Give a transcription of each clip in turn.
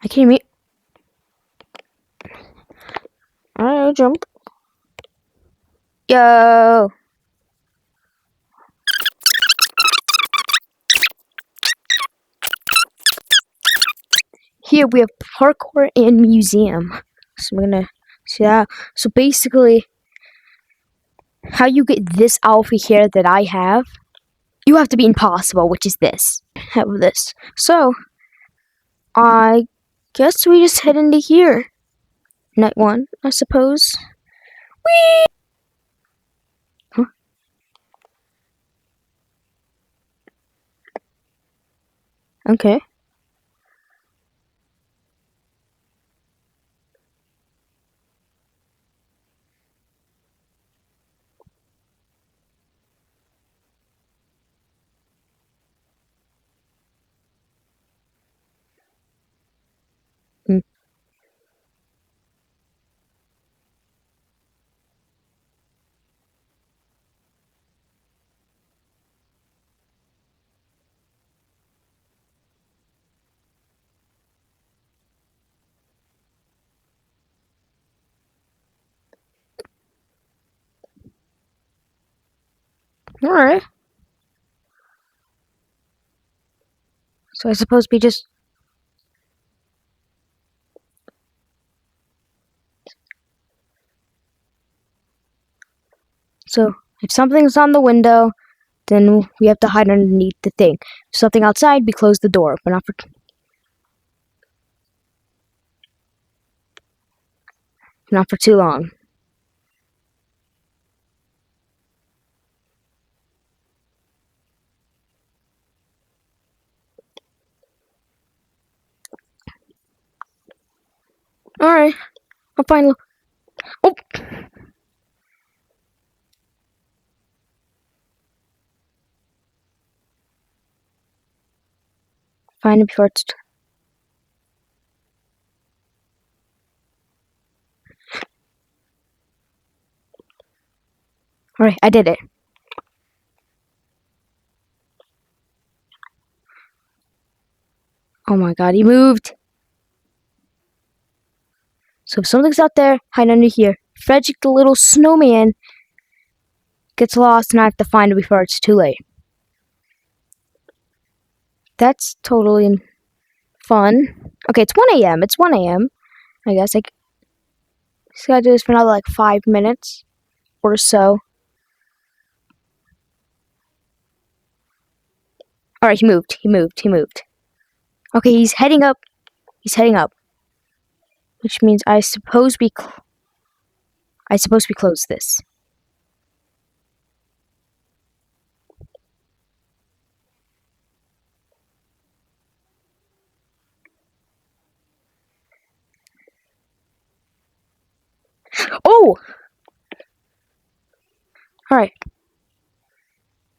I can't even. Alright, I'll jump. Yo! Here we have parkour and museum. So we're gonna see that. So basically, how you get this outfit here that I have, you have to be impossible, which is this. Have this. So, I guess we just head into here. Night one, I suppose. Whee! Huh? Okay. Hmm. Alright. So I suppose we just. So, if something's on the window, then we have to hide underneath the thing. If something outside, we close the door, but not for too long. Alright. I'll find. Oh! Find it before it's. Alright, I did it. Oh my god, he moved. So if something's out there, hide under here. Frederick the little snowman gets lost and I have to find it before it's too late. That's totally fun. Okay, it's 1 a.m. It's 1 a.m. I guess I just gotta do this for another like 5 minutes or so. Alright, he moved. Okay, he's heading up. Which means I suppose we close this. Oh! Alright.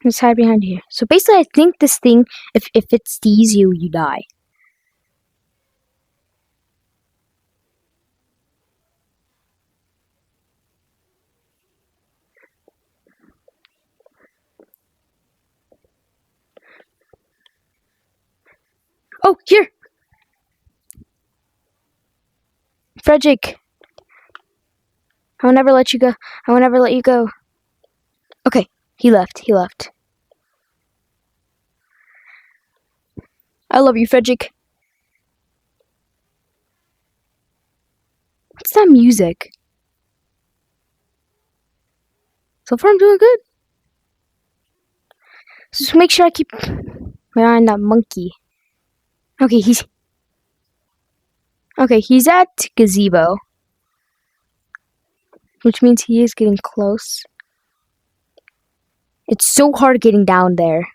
Let's hide behind here. So basically I think this thing, if it sees you, you die. Oh, here! Frederick! I will never let you go. I will never let you go. Okay, he left. I love you, Frederick. What's that music? So far I'm doing good. Just make sure I keep my eye on that monkey. Okay, he's at gazebo. Which means he is getting close. It's so hard getting down there.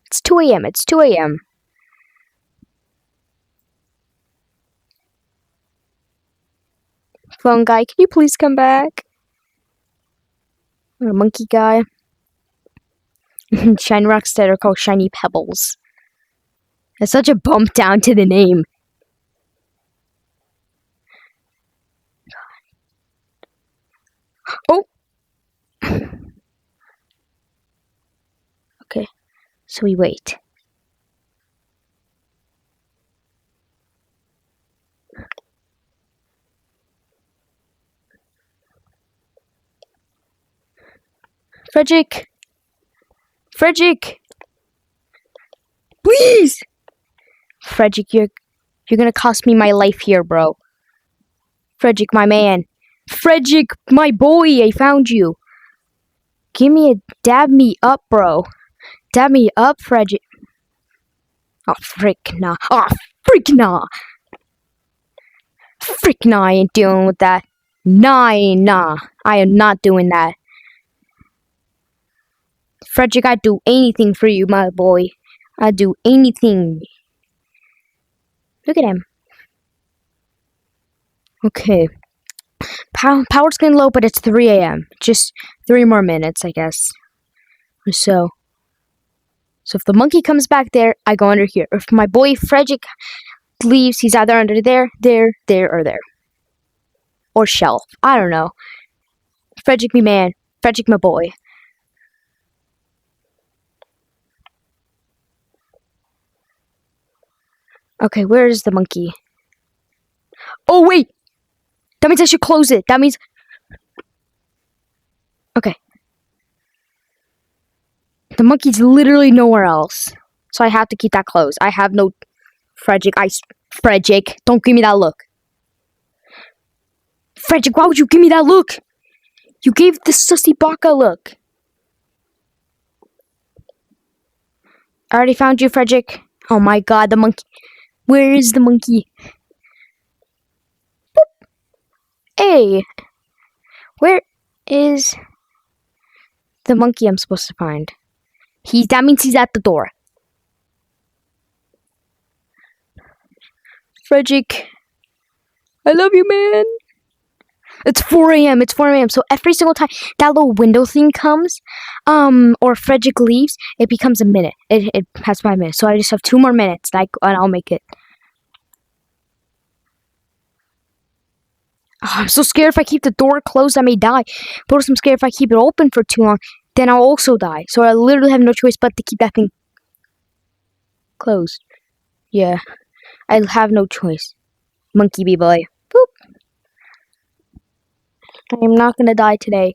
It's 2 a.m. Phone guy, can you please come back? A monkey guy. Shiny rocks that are called shiny pebbles. That's such a bump down to the name. Oh! Okay, so we wait. Frederick! Frederick! Please! Frederick, you're gonna cost me my life here, bro. Frederick, my man. Frederick, my boy, I found you. Give me a dab me up, bro. Dab me up, Frederick. Oh, frick nah. Oh, frick nah. Frick nah, I ain't dealing with that. Nah. I am not doing that. Frederick, I'd do anything for you, my boy. I'd do anything. Look at him. Okay. Power's getting low, but it's 3 a.m. Just 3 more minutes, I guess. So if the monkey comes back there, I go under here. If my boy Frederick leaves, he's either under there, or there. Or shelf. I don't know. Frederick, me man. Frederick, my boy. Okay, where is the monkey? Oh, wait! That means I should close it. That means... Okay. The monkey's literally nowhere else. So I have to keep that closed. I have no... Frederick, Frederick, don't give me that look. Frederick, why would you give me that look? You gave the sussy baka look. I already found you, Frederick. Oh my god, the monkey. Where is the monkey? Boop. Hey. Where is the monkey I'm supposed to find? That means he's at the door. Frederick. I love you, man. It's 4 a.m. It's 4 a.m. So every single time that little window thing comes, or Frederick leaves, it becomes a minute. It has 5 minutes. So I just have 2 more minutes, and I'll make it. Oh, I'm so scared if I keep the door closed, I may die. But also I'm scared if I keep it open for too long, then I'll also die. So I literally have no choice but to keep that thing closed. Yeah, I have no choice. Monkey B-boy. Boop. I'm not gonna die today.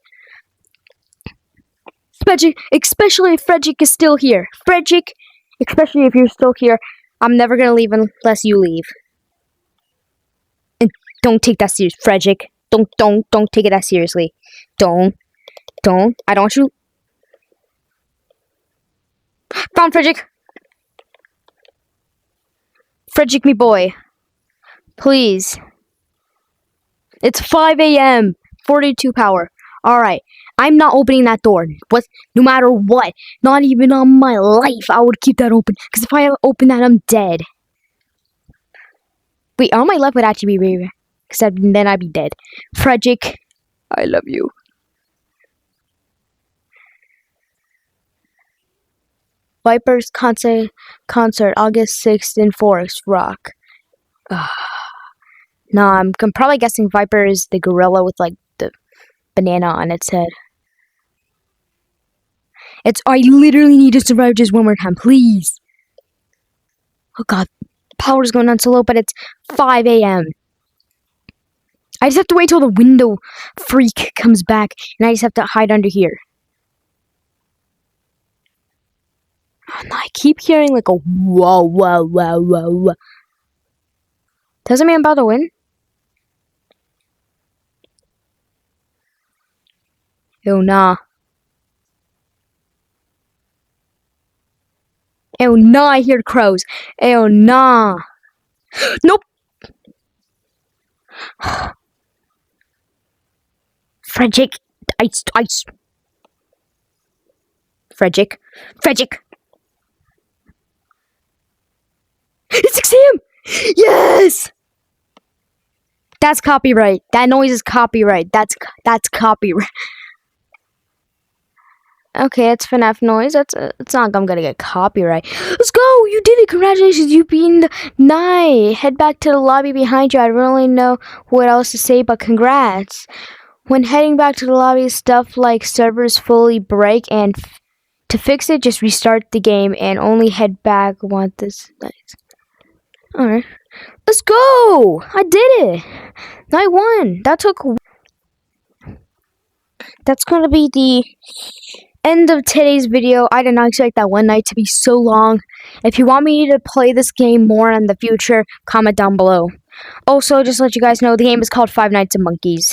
Especially if Frederick is still here. Frederick, especially if you're still here, I'm never gonna leave unless you leave. And don't take that serious, Frederick. Don't take it that seriously. Don't. I don't want you. Found Frederick. Frederick, me boy. Please. It's 5 a.m. 42 power. Alright. I'm not opening that door. No matter what. Not even on my life I would keep that open. Because if I open that, I'm dead. Wait, on my life would actually be rare. Because then I'd be dead. Frederick, I love you. Viper's concert August 6th in Forest Rock. No, I'm probably guessing Viper is the gorilla with like the banana on its head. I literally need to survive just one more time, please. Oh god, power's going on so low, but it's 5 a.m. I just have to wait till the window freak comes back, and I just have to hide under here. And I keep hearing like a whoa. Doesn't mean I'm about to win. Ew, nah. Ew, nah, I hear crows. Ew, nah. Nope. Frederick. Ice. Frederick. It's 6 a.m. Yes! That's copyright. That noise is copyright. That's copyright. Okay, it's FNAF noise. It's not. I'm gonna get copyright. Let's go! You did it! Congratulations! You beat the night. Head back to the lobby behind you. I don't really know what else to say, but congrats. When heading back to the lobby, stuff like servers fully break, and to fix it, just restart the game and only head back once this. Nice. All right, let's go! I did it. I won. That's gonna be the end of today's video. I did not expect that one night to be so long. If you want me to play this game more in the future, comment down below. Also, just to let you guys know, the game is called Five Nights at Monkey's.